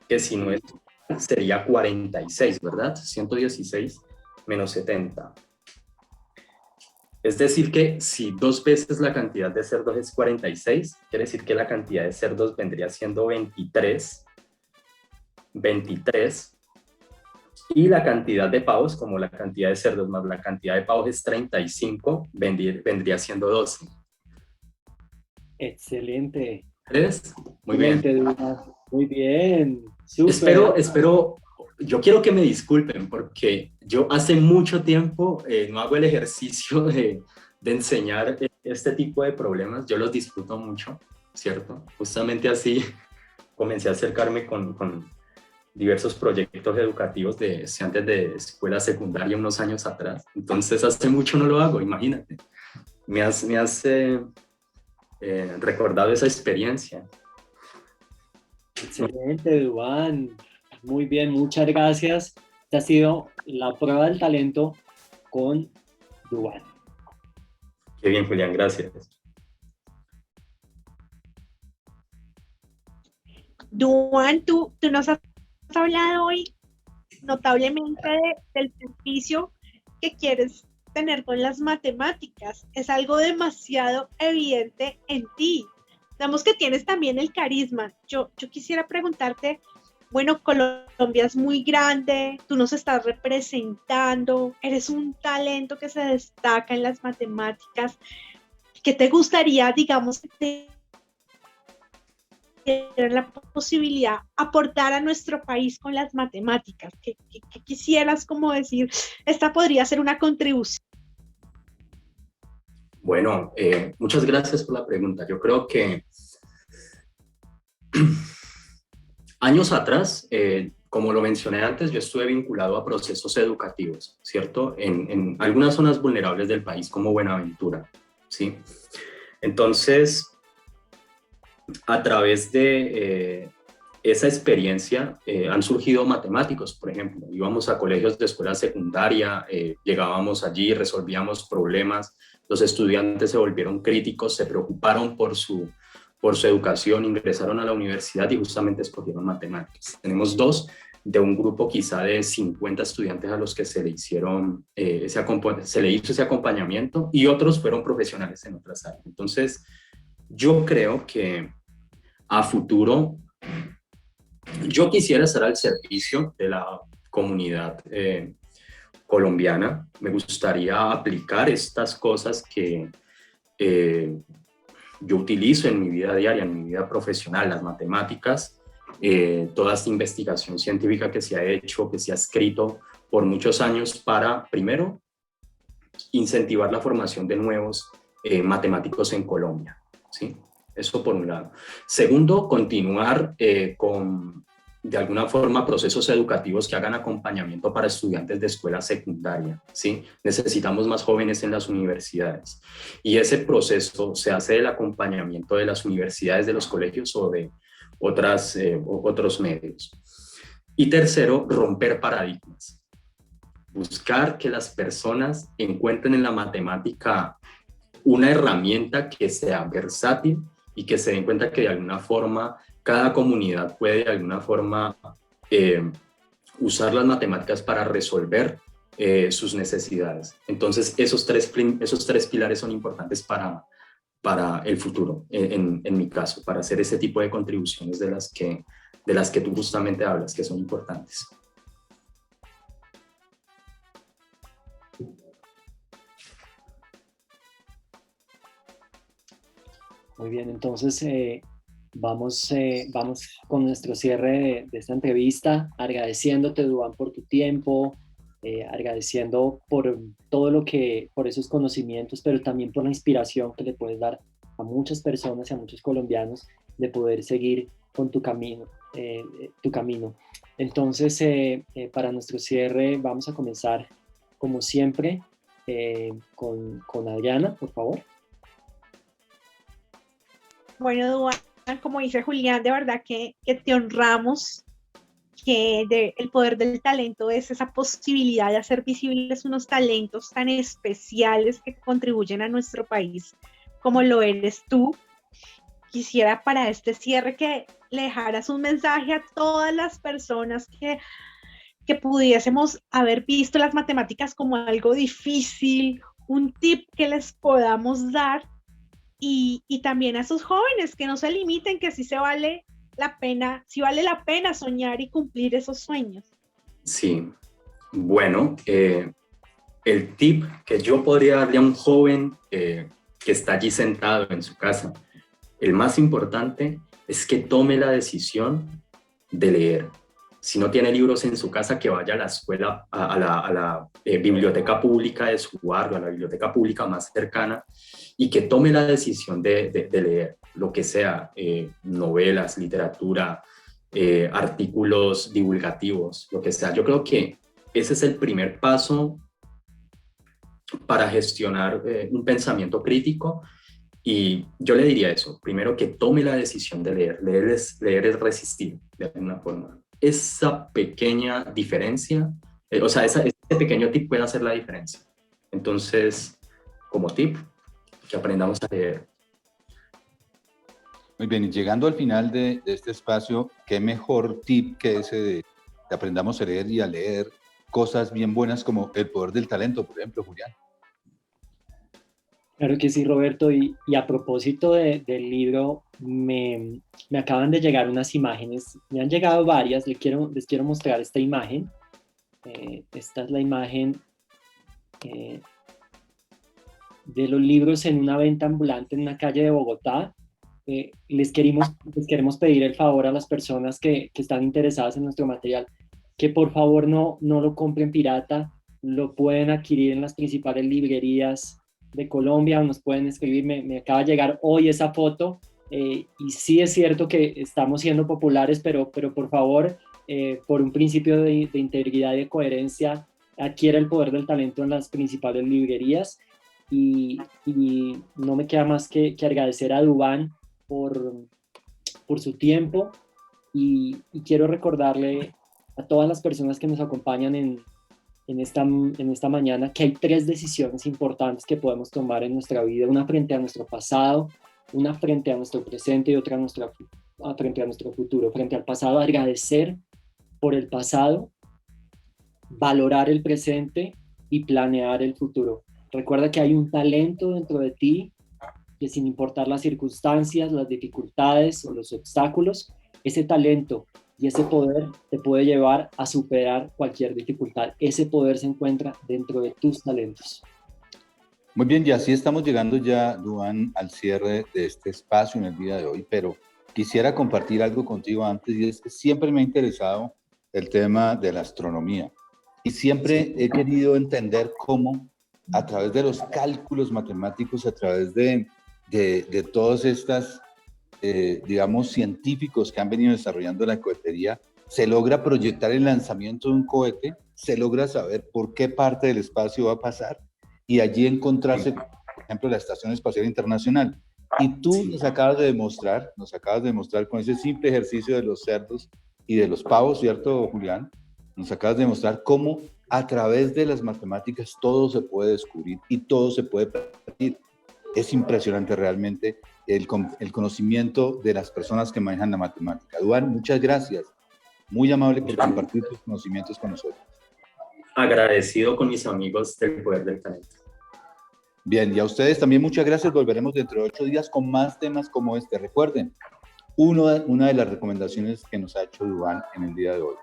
que si no es, sería 46, ¿verdad? 116 menos 70. Es decir que si 2 veces la cantidad de cerdos es 46, quiere decir que la cantidad de cerdos vendría siendo 23, y la cantidad de pavos, como la cantidad de cerdos más la cantidad de pavos es 35, vendría siendo 12. Excelente. ¿Ves? Muy bien. Muy bien, súper. Espero, yo quiero que me disculpen porque yo hace mucho tiempo no hago el ejercicio de enseñar este tipo de problemas. Yo los disfruto mucho, ¿cierto? Justamente así comencé a acercarme con diversos proyectos educativos de estudiantes de escuela secundaria unos años atrás. Entonces hace mucho no lo hago, imagínate. Me has recordado esa experiencia. Excelente, Duan. Muy bien, muchas gracias. Esta ha sido la prueba del talento con Duan. Qué bien, Julián, gracias. Duan, tú nos has hablado hoy notablemente del servicio que quieres tener con las matemáticas. Es algo demasiado evidente en ti. Digamos que tienes también el carisma. Yo quisiera preguntarte, bueno, Colombia es muy grande, tú nos estás representando, eres un talento que se destaca en las matemáticas. ¿Qué te gustaría, digamos, que tener la posibilidad de aportar a nuestro país con las matemáticas? ¿Qué quisieras como decir, esta podría ser una contribución? Bueno, muchas gracias por la pregunta. Yo creo que años atrás, como lo mencioné antes, yo estuve vinculado a procesos educativos, ¿cierto? En algunas zonas vulnerables del país, como Buenaventura, ¿sí? Entonces, a través de esa experiencia han surgido matemáticos, por ejemplo. Íbamos a colegios de escuela secundaria, llegábamos allí, resolvíamos problemas, los estudiantes se volvieron críticos, se preocuparon por su educación, ingresaron a la universidad y justamente escogieron matemáticas. Tenemos dos de un grupo quizá de 50 estudiantes a los que se le hizo ese acompañamiento y otros fueron profesionales en otras áreas. Entonces, yo creo que a futuro yo quisiera estar al servicio de la comunidad colombiana. Me gustaría aplicar estas cosas que yo utilizo en mi vida diaria, en mi vida profesional, las matemáticas, toda esta investigación científica que se ha hecho, que se ha escrito por muchos años para, primero, incentivar la formación de nuevos matemáticos en Colombia, ¿sí? Eso por un lado. Segundo, continuar con, de alguna forma, procesos educativos que hagan acompañamiento para estudiantes de escuela secundaria, ¿sí? Necesitamos más jóvenes en las universidades. Y ese proceso se hace del acompañamiento de las universidades, de los colegios o de otros medios. Y tercero, romper paradigmas. Buscar que las personas encuentren en la matemática una herramienta que sea versátil y que se den cuenta que de alguna forma cada comunidad puede de alguna forma usar las matemáticas para resolver sus necesidades. Entonces esos tres pilares son importantes para el futuro, en mi caso, para hacer ese tipo de contribuciones de las que tú justamente hablas, que son importantes. Muy bien, entonces vamos con nuestro cierre de esta entrevista, agradeciéndote, Duan, por tu tiempo, agradeciendo por todo por esos conocimientos, pero también por la inspiración que le puedes dar a muchas personas y a muchos colombianos de poder seguir con tu camino. Entonces, para nuestro cierre vamos a comenzar, como siempre, con Adriana, por favor. Bueno, Duan, como dice Julián, de verdad que te honramos, que el poder del talento es esa posibilidad de hacer visibles unos talentos tan especiales que contribuyen a nuestro país, como lo eres tú. Quisiera para este cierre que le dejaras un mensaje a todas las personas que pudiésemos haber visto las matemáticas como algo difícil, un tip que les podamos dar. Y también a esos jóvenes que no se limiten, que sí vale la pena soñar y cumplir esos sueños. Sí, bueno, el tip que yo podría darle a un joven que está allí sentado en su casa, el más importante es que tome la decisión de leer. Si no tiene libros en su casa, que vaya a la escuela, a la biblioteca pública de su barrio, a la biblioteca pública más cercana, y que tome la decisión de leer, lo que sea, novelas, literatura, artículos divulgativos, lo que sea. Yo creo que ese es el primer paso para gestionar un pensamiento crítico. Y yo le diría eso, primero que tome la decisión de leer. Leer es resistir, de alguna forma. Esa pequeña diferencia, ese pequeño tip puede hacer la diferencia. Entonces, como tip, que aprendamos a leer. Muy bien, y llegando al final de este espacio, ¿qué mejor tip que ese de que aprendamos a leer y a leer cosas bien buenas como El poder del talento, por ejemplo, Julián? Claro que sí, Roberto. Y a propósito del libro, me acaban de llegar unas imágenes. Me han llegado varias. Les quiero mostrar esta imagen. Esta es la imagen de los libros en una venta ambulante en una calle de Bogotá. Les queremos pedir el favor a las personas que están interesadas en nuestro material que por favor no lo compren pirata. Lo pueden adquirir en las principales librerías de Colombia, o nos pueden escribir. Me acaba de llegar hoy esa foto, y sí es cierto que estamos siendo populares, pero por favor, por un principio de integridad y de coherencia, adquiere El poder del talento en las principales librerías. Y no me queda más que agradecer a Duván por su tiempo, y quiero recordarle a todas las personas que nos acompañan en esta mañana que hay 3 decisiones importantes que podemos tomar en nuestra vida: una frente a nuestro pasado, una frente a nuestro presente y otra frente a nuestro futuro. Frente al pasado, agradecer por el pasado, valorar el presente y planear el futuro. Recuerda que hay un talento dentro de ti que, sin importar las circunstancias, las dificultades o los obstáculos, ese talento y ese poder te puede llevar a superar cualquier dificultad. Ese poder se encuentra dentro de tus talentos. Muy bien, y así estamos llegando ya, Duván, al cierre de este espacio en el día de hoy, pero quisiera compartir algo contigo antes, y es que siempre me ha interesado el tema de la astronomía, y siempre he querido entender cómo, a través de los cálculos matemáticos, a través de todas estas digamos, científicos que han venido desarrollando la cohetería, se logra proyectar el lanzamiento de un cohete, se logra saber por qué parte del espacio va a pasar, y allí encontrarse, por ejemplo, la Estación Espacial Internacional. Y tú nos acabas de demostrar con ese simple ejercicio de los cerdos y de los pavos, ¿cierto, Julián? Nos acabas de demostrar cómo a través de las matemáticas todo se puede descubrir y todo se puede predecir. Es impresionante realmente el conocimiento de las personas que manejan la matemática. Duván, muchas gracias. Muy amable por compartir tus conocimientos con nosotros. Agradecido con mis amigos del Poder del Talento. Bien, y a ustedes también muchas gracias. Volveremos dentro de 8 días con más temas como este. Recuerden, una de las recomendaciones que nos ha hecho Duván en el día de hoy: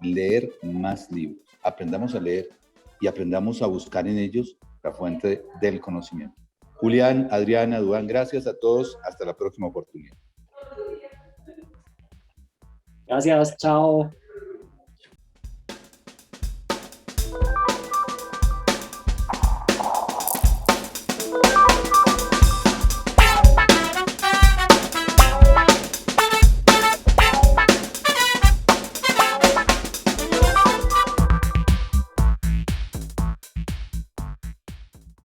leer más libros. Aprendamos a leer y aprendamos a buscar en ellos la fuente del conocimiento. Julián, Adriana, Duván, gracias a todos. Hasta la próxima oportunidad. Gracias, chao.